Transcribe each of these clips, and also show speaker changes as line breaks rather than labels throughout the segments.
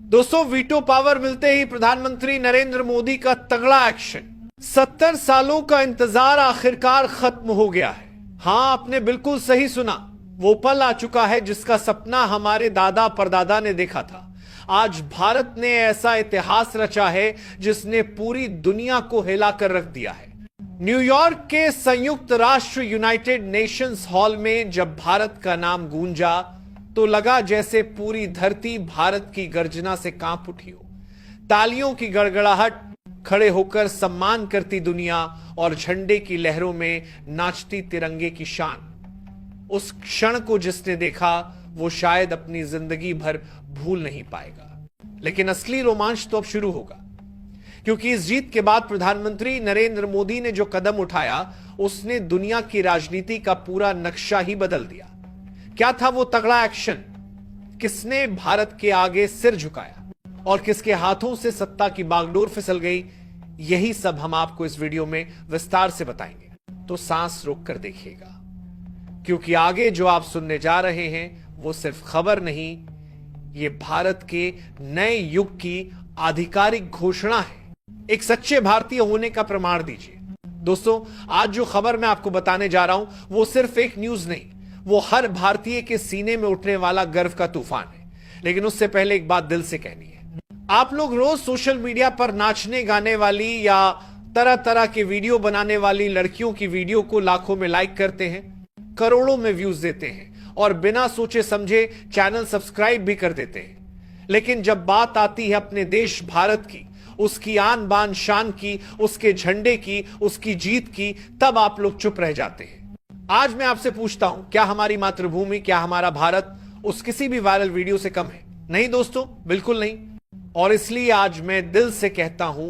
दोस्तों, veto power मिलते ही प्रधानमंत्री नरेंद्र मोदी का तगड़ा एक्शन। 70 सालों का इंतजार आखिरकार खत्म हो गया है। हां, आपने बिल्कुल सही सुना। वो पल आ चुका है जिसका सपना हमारे दादा परदादा ने देखा था। आज भारत ने ऐसा इतिहास रचा है जिसने पूरी दुनिया को हिलाकर रख दिया है। न्यूयॉर्क के संयुक्त राष्ट्र यूनाइटेड नेशंस हॉल में जब भारत का नाम गूंजा तो लगा जैसे पूरी धरती भारत की गर्जना से कांप उठी हो। तालियों की गड़गड़ाहट, खड़े होकर सम्मान करती दुनिया और झंडे की लहरों में नाचती तिरंगे की शान। उस क्षण को जिसने देखा वो शायद अपनी जिंदगी भर भूल नहीं पाएगा। लेकिन असली रोमांच तो अब शुरू होगा, क्योंकि इस जीत के बाद प्रधानमंत्री नरेंद्र मोदी ने जो कदम उठाया उसने दुनिया की राजनीति का पूरा नक्शा ही बदल दिया। क्या था वो तगड़ा एक्शन? किसने भारत के आगे सिर झुकाया और किसके हाथों से सत्ता की बागडोर फिसल गई? यही सब हम आपको इस वीडियो में विस्तार से बताएंगे, तो सांस रोककर देखिएगा, क्योंकि आगे जो आप सुनने जा रहे हैं वो सिर्फ खबर नहीं, ये भारत के नए युग की आधिकारिक घोषणा है। एक सच्चे भारतीय होने का प्रमाण दीजिए। दोस्तों, आज जो खबर मैं आपको बताने जा रहा हूं वो सिर्फ एक न्यूज नहीं, वो हर भारतीय के सीने में उठने वाला गर्व का तूफान है। लेकिन उससे पहले एक बात दिल से कहनी है। आप लोग रोज सोशल मीडिया पर नाचने गाने वाली या तरह तरह के वीडियो बनाने वाली लड़कियों की वीडियो को लाखों में लाइक करते हैं, करोड़ों में व्यूज देते हैं और बिना सोचे समझे चैनल सब्सक्राइब भी कर देते हैं। लेकिन जब बात आती है अपने देश भारत की, उसकी आन बान शान की, उसके झंडे की, उसकी जीत की, तब आप लोग चुप रह जाते हैं। आज मैं आपसे पूछता हूं, क्या हमारी मातृभूमि, क्या हमारा भारत उस किसी भी वायरल वीडियो से कम है? नहीं दोस्तों, बिल्कुल नहीं। और इसलिए आज मैं दिल से कहता हूं,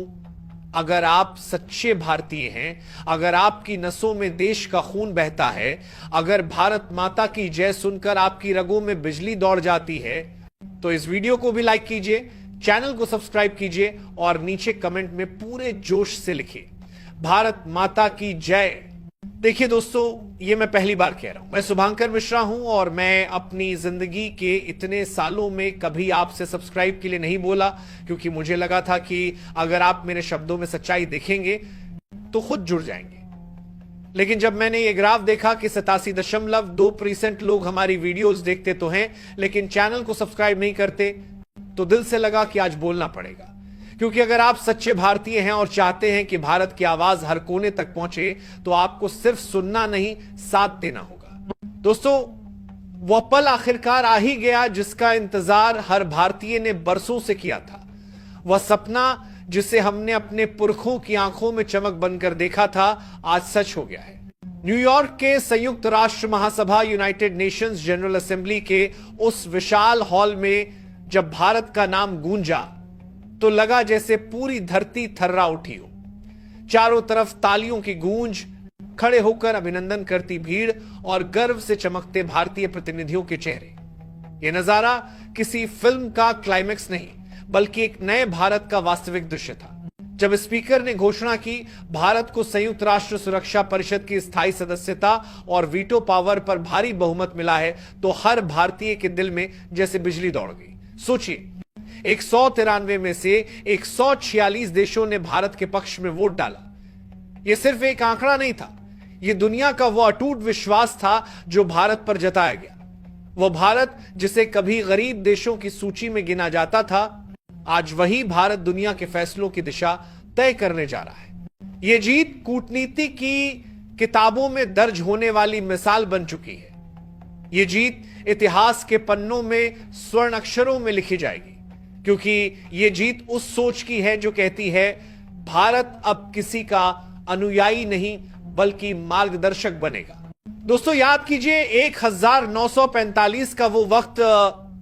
अगर आप सच्चे भारतीय हैं, अगर आपकी नसों में देश का खून बहता है, अगर भारत माता की जय सुनकर आपकी रगों में बिजली दौड़ जाती है, तो इस वीडियो को भी लाइक कीजिए, चैनल को सब्सक्राइब कीजिए और नीचे कमेंट में पूरे जोश से लिखिए, भारत माता की जय। देखिए दोस्तों, ये मैं पहली बार कह रहा हूं। मैं शुभांकर मिश्रा हूं और मैं अपनी जिंदगी के इतने सालों में कभी आपसे सब्सक्राइब के लिए नहीं बोला, क्योंकि मुझे लगा था कि अगर आप मेरे शब्दों में सच्चाई देखेंगे तो खुद जुड़ जाएंगे। लेकिन जब मैंने ये ग्राफ देखा कि 87.2% लोग हमारी वीडियोस देखते तो हैं लेकिन चैनल को सब्सक्राइब नहीं करते, तो दिल से लगा कि आज बोलना पड़ेगा। क्योंकि अगर आप सच्चे भारतीय हैं और चाहते हैं कि भारत की आवाज हर कोने तक पहुंचे, तो आपको सिर्फ सुनना नहीं, साथ देना होगा। दोस्तों, वह पल आखिरकार आ ही गया जिसका इंतजार हर भारतीय ने बरसों से किया था। वह सपना जिसे हमने अपने पुरखों की आंखों में चमक बनकर देखा था, आज सच हो गया है। न्यूयॉर्क के संयुक्त राष्ट्र महासभा यूनाइटेड नेशंस जनरल असेंबली के उस विशाल हॉल में जब भारत का नाम गूंजा तो लगा जैसे पूरी धरती थर्रा उठी हो। चारों तरफ तालियों की गूंज, खड़े होकर अभिनंदन करती भीड़ और गर्व से चमकते भारतीय प्रतिनिधियों के चेहरे। यह नजारा किसी फिल्म का क्लाइमेक्स नहीं, बल्कि एक नए भारत का वास्तविक दृश्य था। जब स्पीकर ने घोषणा की भारत को संयुक्त राष्ट्र सुरक्षा परिषद की स्थायी सदस्यता और वीटो पावर पर भारी बहुमत मिला है, तो हर भारतीय के दिल में जैसे बिजली दौड़ गई। सोचिए, 193 में से 146 देशों ने भारत के पक्ष में वोट डाला। यह सिर्फ एक आंकड़ा नहीं था, यह दुनिया का वह अटूट विश्वास था जो भारत पर जताया गया। वह भारत जिसे कभी गरीब देशों की सूची में गिना जाता था, आज वही भारत दुनिया के फैसलों की दिशा तय करने जा रहा है। यह जीत कूटनीति की किताबों में दर्ज होने वाली मिसाल बन चुकी है। यह जीत इतिहास के पन्नों में स्वर्ण अक्षरों में लिखी जाएगी, क्योंकि यह जीत उस सोच की है जो कहती है भारत अब किसी का अनुयायी नहीं बल्कि मार्गदर्शक बनेगा। दोस्तों, याद कीजिए 1945 का वो वक्त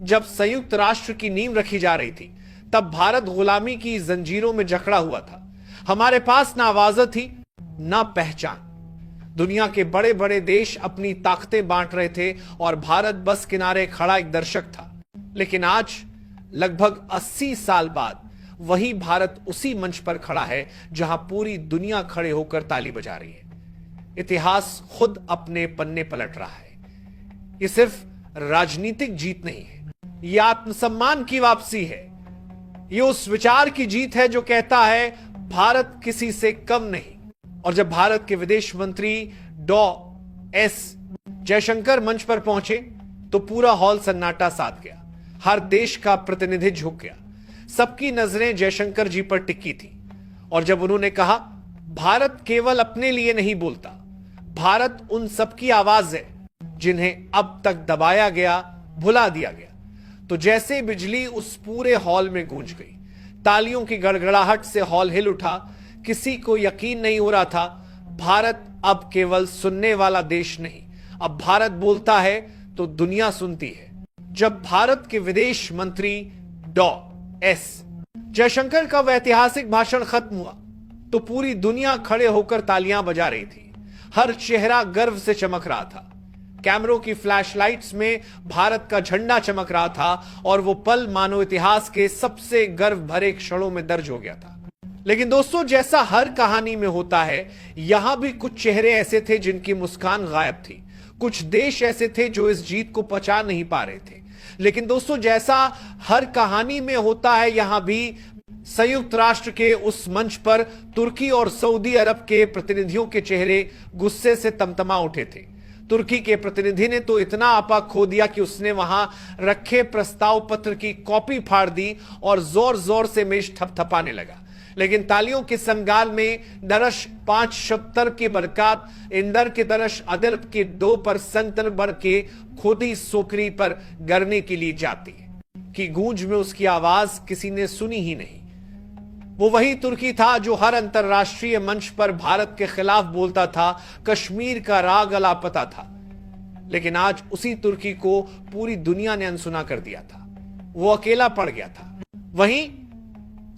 जब संयुक्त राष्ट्र की नींव रखी जा रही थी। तब भारत गुलामी की जंजीरों में जकड़ा हुआ था। हमारे पास ना आवाज थी, ना पहचान। दुनिया के बड़े बड़े देश अपनी ताकतें बांट रहे थे और भारत बस किनारे खड़ा एक दर्शक था। लेकिन आज लगभग 80 साल बाद वही भारत उसी मंच पर खड़ा है जहां पूरी दुनिया खड़े होकर ताली बजा रही है। इतिहास खुद अपने पन्ने पलट रहा है। यह सिर्फ राजनीतिक जीत नहीं है, यह आत्मसम्मान की वापसी है। ये उस विचार की जीत है जो कहता है भारत किसी से कम नहीं। और जब भारत के विदेश मंत्री डॉ एस जयशंकर मंच पर पहुंचे तो पूरा हॉल सन्नाटा साध गया। हर देश का प्रतिनिधि झुक गया। सबकी नजरें जयशंकर जी पर टिकी थी। और जब उन्होंने कहा भारत केवल अपने लिए नहीं बोलता, भारत उन सबकी आवाज है जिन्हें अब तक दबाया गया, भुला दिया गया, तो जैसे बिजली उस पूरे हॉल में गूंज गई। तालियों की गड़गड़ाहट से हॉल हिल उठा। किसी को यकीन नहीं हो रहा था भारत अब केवल सुनने वाला देश नहीं, अब भारत बोलता है तो दुनिया सुनती है। जब भारत के विदेश मंत्री डॉ एस जयशंकर का वह ऐतिहासिक भाषण खत्म हुआ तो पूरी दुनिया खड़े होकर तालियां बजा रही थी। हर चेहरा गर्व से चमक रहा था। कैमरों की फ्लैशलाइट्स में भारत का झंडा चमक रहा था और वो पल मानव इतिहास के सबसे गर्व भरे क्षणों में दर्ज हो गया था। लेकिन दोस्तों, जैसा हर कहानी में होता है, यहां भी कुछ चेहरे ऐसे थे जिनकी मुस्कान गायब थी। कुछ देश ऐसे थे जो इस जीत को पचा नहीं पा रहे थे। लेकिन दोस्तों, जैसा हर कहानी में होता है, यहां भी संयुक्त राष्ट्र के उस मंच पर तुर्की और सऊदी अरब के प्रतिनिधियों के चेहरे गुस्से से तमतमा उठे थे। तुर्की के प्रतिनिधि ने तो इतना आपा खो दिया कि उसने वहां रखे प्रस्ताव पत्र की कॉपी फाड़ दी और जोर जोर से मेज थपथपाने लगा। लेकिन तालियों के संगाल में दरश 5 शब्तर की बरकत इंदर के दरश अदर के 2% बर के खोदी सोकरी पर गरने के लिए जाती है कि गूंज में उसकी आवाज किसी ने सुनी ही नहीं। वो वही तुर्की था जो हर अंतरराष्ट्रीय मंच पर भारत के खिलाफ बोलता था, कश्मीर का राग अलापता था। लेकिन आज उसी तुर्की को पूरी दुनिया ने अनसुना कर दिया था। वो अकेला पड़ गया था। वहीं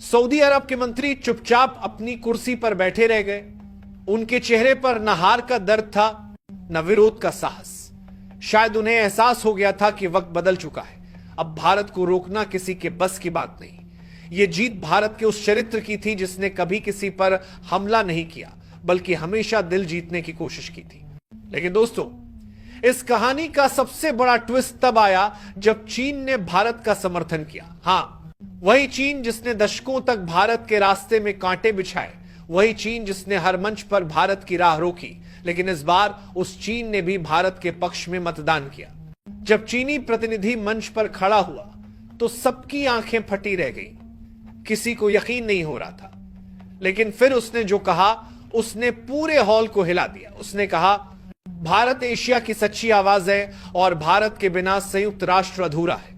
सऊदी अरब के मंत्री चुपचाप अपनी कुर्सी पर बैठे रह गए। उनके चेहरे पर न हार का दर्द था, न विरोध का साहस। शायद उन्हें एहसास हो गया था कि वक्त बदल चुका है। अब भारत को रोकना किसी के बस की बात नहीं। यह जीत भारत के उस चरित्र की थी जिसने कभी किसी पर हमला नहीं किया, बल्कि हमेशा दिल जीतने की कोशिश की थी। लेकिन दोस्तों, इस कहानी का सबसे बड़ा ट्विस्ट तब आया जब चीन ने भारत का समर्थन किया। हां, वही चीन जिसने दशकों तक भारत के रास्ते में कांटे बिछाए, वही चीन जिसने हर मंच पर भारत की राह रोकी। लेकिन इस बार उस चीन ने भी भारत के पक्ष में मतदान किया। जब चीनी प्रतिनिधि मंच पर खड़ा हुआ तो सबकी आंखें फटी रह गई। किसी को यकीन नहीं हो रहा था। लेकिन फिर उसने जो कहा, उसने पूरे हॉल को हिला दिया। उसने कहा, भारत एशिया की सच्ची आवाज है और भारत के बिना संयुक्त राष्ट्र अधूरा है।